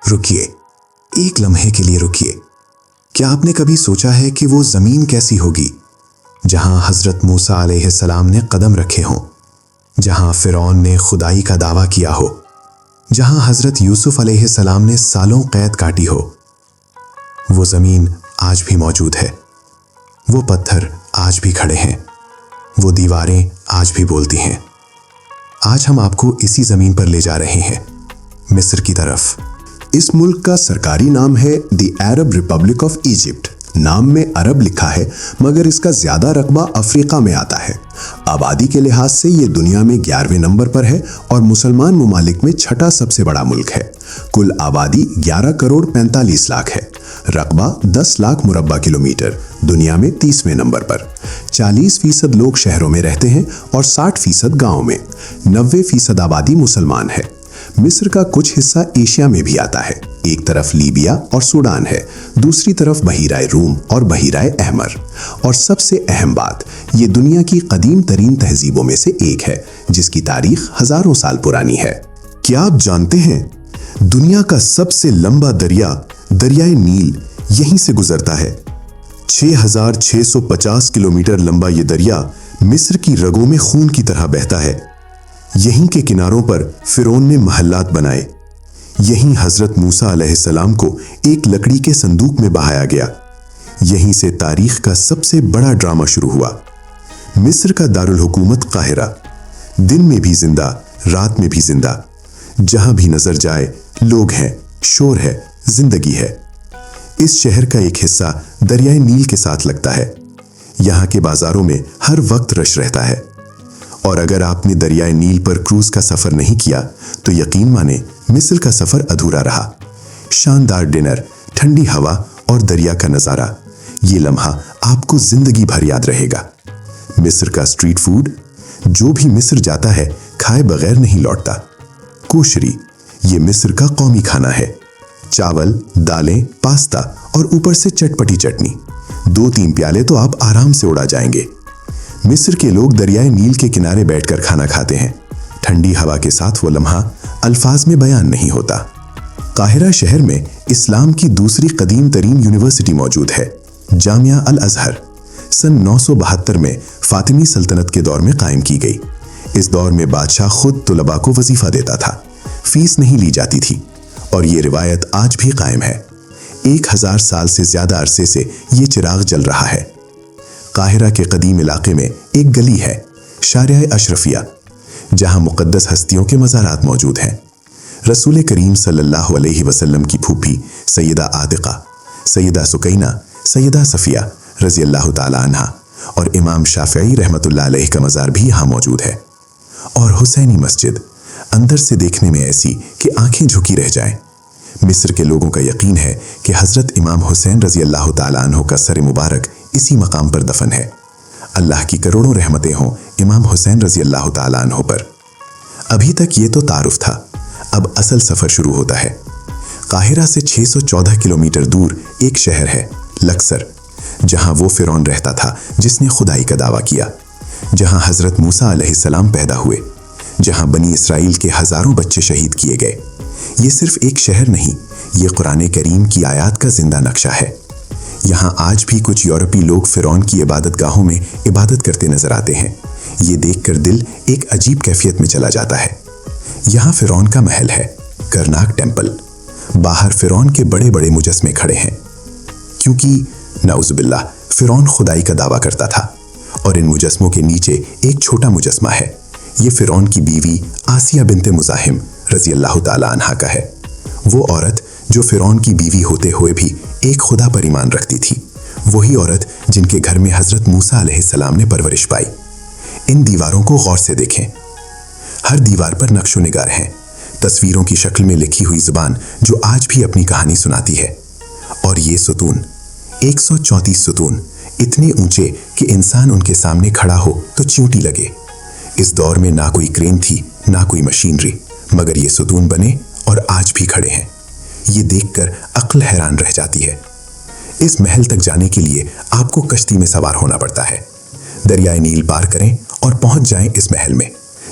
رکیے، ایک لمحے کے لیے رکیے۔ کیا آپ نے کبھی سوچا ہے کہ وہ زمین کیسی ہوگی جہاں حضرت موسیٰ علیہ السلام نے قدم رکھے ہوں، جہاں فرعون نے خدائی کا دعویٰ کیا ہو، جہاں حضرت یوسف علیہ السلام نے سالوں قید کاٹی ہو؟ وہ زمین آج بھی موجود ہے، وہ پتھر آج بھی کھڑے ہیں، وہ دیواریں آج بھی بولتی ہیں۔ آج ہم آپ کو اسی زمین پر لے جا رہے ہیں، مصر کی طرف۔ اس ملک کا سرکاری نام ہے دی عرب ریپبلک آف ایجپٹ۔ نام میں عرب لکھا ہے مگر اس کا زیادہ رقبہ افریقہ میں آتا ہے۔ آبادی کے لحاظ سے یہ دنیا میں 11ویں نمبر پر ہے اور مسلمان ممالک میں چھٹا سب سے بڑا ملک ہے۔ کل آبادی 11 کروڑ 45 لاکھ ہے۔ رقبہ 10 لاکھ مربع کلومیٹر، دنیا میں 30ویں نمبر پر۔ 40% لوگ شہروں میں رہتے ہیں اور 60% گاؤں میں۔ 90% آبادی مسلمان ہے۔ مصر کا کچھ حصہ ایشیا میں بھی آتا ہے۔ ایک طرف لیبیا اور سوڈان ہے، دوسری طرف بحیرہ روم اور بحیرہ احمر۔ اور سب سے اہم بات، یہ دنیا کی قدیم ترین تہذیبوں میں سے ایک ہے جس کی تاریخ ہزاروں سال پرانی ہے۔ کیا آپ جانتے ہیں دنیا کا سب سے لمبا دریا دریائے نیل یہیں سے گزرتا ہے؟ 6650 کلومیٹر لمبا یہ دریا مصر کی رگوں میں خون کی طرح بہتا ہے۔ یہیں کے کناروں پر فرعون نے محلات بنائے۔ یہیں حضرت موسیٰ علیہ السلام کو ایک لکڑی کے صندوق میں بہایا گیا۔ یہیں سے تاریخ کا سب سے بڑا ڈرامہ شروع ہوا۔ مصر کا دارالحکومت قاہرہ، دن میں بھی زندہ، رات میں بھی زندہ۔ جہاں بھی نظر جائے لوگ ہیں، شور ہے، زندگی ہے۔ اس شہر کا ایک حصہ دریائے نیل کے ساتھ لگتا ہے۔ یہاں کے بازاروں میں ہر وقت رش رہتا ہے۔ اور اگر آپ نے دریائے نیل پر کروز کا سفر نہیں کیا تو یقین مانیں مصر کا سفر ادھورا رہا۔ شاندار ڈنر، ٹھنڈی ہوا اور دریا کا نظارہ، یہ لمحہ آپ کو زندگی بھر یاد رہے گا۔ مصر کا اسٹریٹ فوڈ، جو بھی مصر جاتا ہے کھائے بغیر نہیں لوٹتا۔ کوشری، یہ مصر کا قومی کھانا ہے۔ چاول، دالیں، پاستا اور اوپر سے چٹپٹی چٹنی، 2-3 پیالے تو آپ آرام سے اڑا جائیں گے۔ مصر کے لوگ دریائے نیل کے کنارے بیٹھ کر کھانا کھاتے ہیں۔ ٹھنڈی ہوا کے ساتھ وہ لمحہ الفاظ میں بیان نہیں ہوتا۔ قاہرہ شہر میں اسلام کی دوسری قدیم ترین یونیورسٹی موجود ہے، جامعہ الازہر۔ سن 972 میں فاطمی سلطنت کے دور میں قائم کی گئی۔ اس دور میں بادشاہ خود طلباء کو وظیفہ دیتا تھا، فیس نہیں لی جاتی تھی، اور یہ روایت آج بھی قائم ہے۔ 1000 سال سے زیادہ عرصے سے یہ چراغ جل رہا ہے۔ قاہرہ کے قدیم علاقے میں ایک گلی ہے، شارع اشرفیہ، جہاں مقدس ہستیوں کے مزارات موجود ہیں۔ رسول کریم صلی اللہ علیہ وسلم کی پھوپھی سیدہ عاتقہ، سیدہ سکینہ، سیدہ صفیہ رضی اللہ تعالی عنہا اور امام شافعی رحمۃ اللہ علیہ کا مزار بھی یہاں موجود ہے۔ اور حسینی مسجد، اندر سے دیکھنے میں ایسی کہ آنکھیں جھکی رہ جائیں۔ مصر کے لوگوں کا یقین ہے کہ حضرت امام حسین رضی اللہ تعالی عنہ کا سر مبارک اسی مقام پر دفن ہے۔ اللہ کی کروڑوں رحمتیں ہوں امام حسین رضی اللہ تعالی عنہ پر۔ ابھی تک یہ تو تعارف تھا، اب اصل سفر شروع ہوتا ہے۔ قاہرہ سے 614 کلومیٹر دور ایک شہر ہے، لکسر، جہاں وہ فرعون رہتا تھا جس نے خدائی کا دعویٰ کیا، جہاں حضرت موسیٰ علیہ السلام پیدا ہوئے، جہاں بنی اسرائیل کے ہزاروں بچے شہید کیے گئے۔ یہ صرف ایک شہر نہیں، یہ قرآن کریم کی آیات کا زندہ نقشہ ہے۔ یہاں آج بھی کچھ یورپی لوگ فرعون کی عبادت گاہوں میں عبادت کرتے نظر آتے ہیں۔ یہ دیکھ کر دل ایک عجیب کیفیت میں چلا جاتا ہے۔ یہاں فرعون کا محل ہے، کرناک ٹیمپل۔ باہر فرعون کے بڑے بڑے مجسمے کھڑے ہیں، کیونکہ نعوذ باللہ فرعون خدائی کا دعویٰ کرتا تھا۔ اور ان مجسموں کے نیچے ایک چھوٹا مجسمہ ہے، یہ فرعون کی بیوی آسیہ بنت مزاحم رضی اللہ تعالی عنہا کا ہے۔ وہ عورت جو فرعون کی بیوی ہوتے ہوئے بھی ایک خدا پر ایمان رکھتی تھی، وہی عورت جن کے گھر میں حضرت موسیٰ علیہ السلام نے پرورش پائی۔ ان دیواروں کو غور سے دیکھیں، ہر دیوار پر نقش و نگار ہیں، تصویروں کی شکل میں لکھی ہوئی زبان جو آج بھی اپنی کہانی سناتی ہے۔ اور یہ ستون، 134 ستون، اتنے اونچے کہ انسان ان کے سامنے کھڑا ہو تو چیونٹی لگے۔ اس دور میں نہ کوئی کرین تھی، نہ کوئی مشینری، مگر یہ ستون بنے اور آج بھی کھڑے ہیں۔ یہ دیکھ کر عقل حیران رہ جاتی ہے۔ اس محل تک جانے کے لیے آپ کو کشتی میں سوار ہونا پڑتا ہے۔ دریائے نیل پار کریں اور پہنچ جائیں اس محل میں،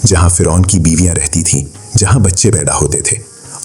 جہاں فرعون کی بیویاں رہتی تھیں، جہاں بچے پیدا ہوتے تھے